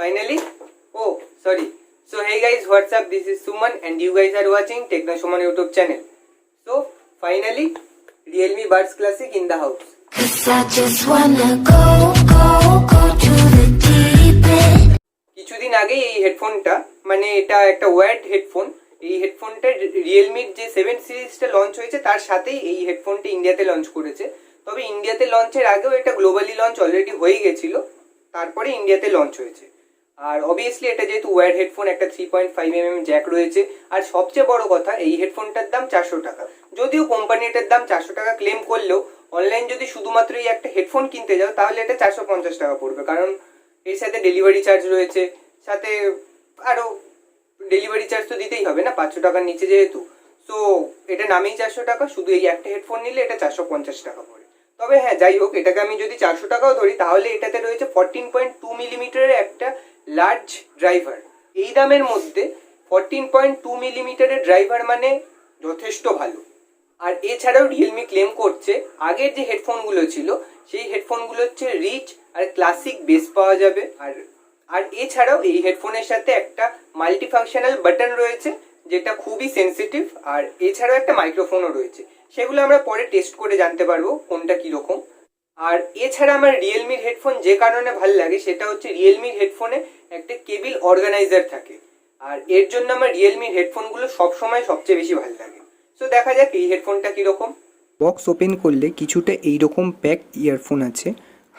Finally, oh sorry. So hey guys, what's up? This is Suman and you guys are watching Techno Suman YouTube channel. So finally, Realme Buds Classic in the house. Cause I just wanna go to the deep end. কিছুদিন আগে এই হেডফোনটা মানে এটা একটা wired headphone, এই হেডফোনটা রিয়েলমির যে 7 সিরিজটা লঞ্চ হয়েছে তার সাথেই এই হেডফোনটা ইন্ডিয়াতে লঞ্চ করেছে। তবে ইন্ডিয়াতে লঞ্চের আগেও এটা গ্লোবালি লঞ্চ অলরেডি হয়ে গেছিল, তারপরে ইন্ডিয়াতে লঞ্চ হয়েছে। আর অবভিয়াসলি এটা যেহেতু ওয়্যার্ড হেডফোন, একটা 3.5mm জ্যাক রয়েছে। আর সবচেয়ে বড় কথা, এই হেডফোনটার দাম 400 টাকা। যদিও কোম্পানি এটার দাম 400 টাকা ক্লেম করলেও অনলাইন যদি শুধুমাত্র এই একটা হেডফোন কিনতে যাও তাহলে এটা 450 টাকা পড়বে, কারণ এর সাথে ডেলিভারি চার্জ রয়েছে, সাথে আরও ডেলিভারি চার্জ তো দিতেই হবে না 500 টাকার নিচে যেহেতু। সো এটা নামেই 400 টাকা, শুধু এই একটা হেডফোন নিলে এটা 450 টাকা পড়ে। তবে হ্যাঁ, যাই হোক, এটাকে আমি যদি 400 টাকাও ধরি তাহলে এটাতে রয়েছে 14.2 মিলিমিটারের একটা লার্জ ড্রাইভার। এই দামের মধ্যে 14.2 মিলিমিটারের ড্রাইভার মানে যথেষ্ট ভালো। আর এছাড়াও রিয়েলমি ক্লেম করছে আগের যে হেডফোনগুলো ছিল সেই হেডফোনগুলো হচ্ছে রিচ আর ক্লাসিক বেস পাওয়া যাবে। আর এছাড়াও এই হেডফোনের সাথে একটা মাল্টি ফাংশনাল বাটন রয়েছে যেটা খুবই সেন্সিটিভ, আর এছাড়াও একটা মাইক্রোফোনও রয়েছে। সেগুলো আমরা পরে টেস্ট করে জানতে পারবো কোনটা কীরকম। আর এছাড়া আমার রিয়েলমির হেডফোন যে কারণে ভালো লাগে সেটা হচ্ছে রিয়েলমির হেডফোনে একটা কেবিল অর্গানাইজার থাকে, আর এর জন্য আমার রিয়েলমির হেডফোনগুলো সবসময় সবচেয়ে বেশি ভালো লাগে। সো দেখা যাক এই হেডফোনটা কীরকম। বক্স ওপেন করলে কিছুটা এইরকম প্যাক ইয়ারফোন আছে,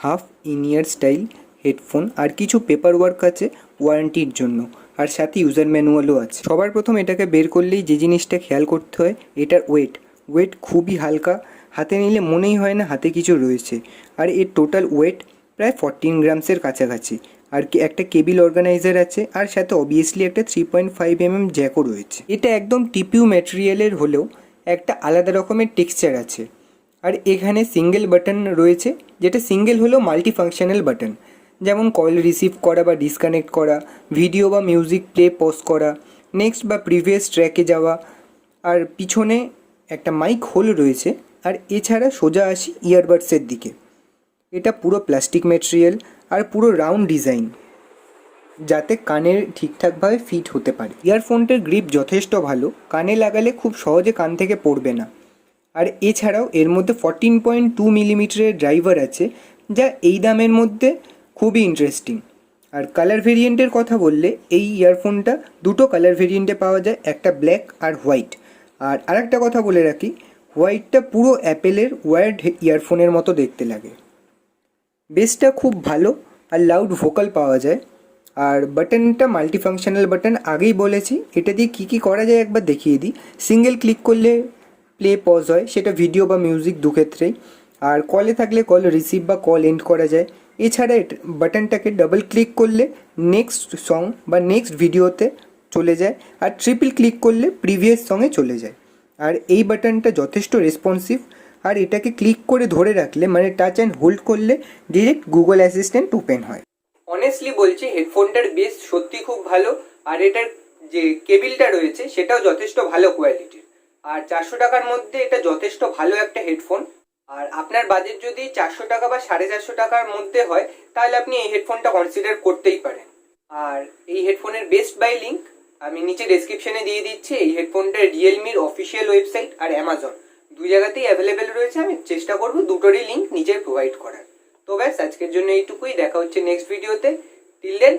half in ear style headphone, আর কিছু পেপার ওয়ার্ক আছে ওয়ারেন্টির জন্য, আর সাথে ইউজার ম্যানুয়ালও আছে। সবার প্রথম এটাকে বের করলেই যে জিনিসটা খেয়াল করতে হয়, এটার ওয়েট খুবই হালকা, হাতে নিলে মনেই হয় না হাতে কিছু রয়েছে। আর এর টোটাল ওয়েট প্রায় 14 গ্রামসের কাছাকাছি। আর একটা কেবিল অর্গানাইজার আছে, আর সাথে অবভিয়াসলি একটা 3.5mm জ্যাকও রয়েছে। এটা একদম টিপিউ ম্যাটেরিয়ালের হলেও একটা আলাদা রকমের টেক্সচার আছে। আর এখানে সিঙ্গেল বাটন রয়েছে, যেটা সিঙ্গেল হলেও মাল্টি ফাংশনাল বাটন, যেমন কল রিসিভ করা বা ডিসকানেক্ট করা, ভিডিও বা মিউজিক প্লে পজ করা, নেক্সট বা প্রিভিয়াস ট্র্যাকে যাওয়া। আর পিছনে একটা মাইক হোল রয়েছে। আর এছাড়া সোজা আসি ইয়ারবাডসের দিকে। এটা পুরো প্লাস্টিক ম্যাটেরিয়াল আর পুরো রাউন্ড ডিজাইন, যাতে কানের ঠিকঠাকভাবে ফিট হতে পারে। ইয়ারফোনটার গ্রিপ যথেষ্ট ভালো, কানে লাগালে খুব সহজে কান থেকে পড়বে না। আর এছাড়াও এর মধ্যে 14.2 মিলিমিটারের ড্রাইভার আছে, যা এই দামের মধ্যে খুবই ইন্টারেস্টিং। আর কালার ভেরিয়েন্টের কথা বললে এই ইয়ারফোনটা দুটো কালার ভেরিয়েন্টে পাওয়া যায়, একটা ব্ল্যাক আর হোয়াইট। আর আরেকটা কথা বলে রাখি, হোয়াইটটা পুরো অ্যাপেলের ওয়্যার্ড ইয়ারফোনের মতো দেখতে লাগে। বেসটা খুব ভালো আর লাউড ভোকাল পাওয়া যায়। আর বাটনটা মাল্টি ফাংশনাল বাটন, আগেই বলেছি। এটা দিয়ে কী করা যায় একবার দেখিয়ে দিই। সিঙ্গেল ক্লিক করলে প্লে পজ হয়, সেটা ভিডিও বা মিউজিক দুক্ষেত্রেই। আর কলে থাকলে কল রিসিভ বা কল এন্ড করা যায়। এছাড়া বাটনটাকে ডাবল ক্লিক করলে নেক্সট সং বা নেক্সট ভিডিওতে চলে যায়, আর ট্রিপল ক্লিক করলে প্রিভিয়াস সঙ্গে চলে যায়। আর এই বাটনটা যথেষ্ট রেসপন্সিভ, আর এটাকে ক্লিক করে ধরে রাখলে মানে টাচ অ্যান্ড হোল্ড করলে ডিরেক্ট গুগল অ্যাসিস্ট্যান্ট ওপেন হয়। অনেস্টলি বলছি, হেডফোনটার বেস সত্যি খুব ভালো, আর এটার যে কেবিলটা রয়েছে সেটাও যথেষ্ট ভালো কোয়ালিটির। আর 400 টাকার মধ্যে এটা যথেষ্ট ভালো একটা হেডফোন। আর আপনার বাজেট যদি 400 টাকা বা 450 টাকার মধ্যে হয় তাহলে আপনি এই হেডফোনটা কনসিডার করতেই পারেন। আর এই হেডফোনের বেস্ট বাই লিঙ্ক আমি নিচে ডেসক্রিপশনে দিয়ে দিচ্ছি। এই হেডফোনটা রিয়েলমির অফিসিয়াল ওয়েবসাইট আর অ্যামাজন দুই জায়গাতেই অ্যাভেলেবেল রয়েছে। আমি চেষ্টা করবো দুটোরই লিঙ্ক নিচে প্রোভাইড করার। তো ব্যাস, আজকের জন্য এইটুকুই। দেখা হচ্ছে নেক্সট ভিডিওতে। Till then,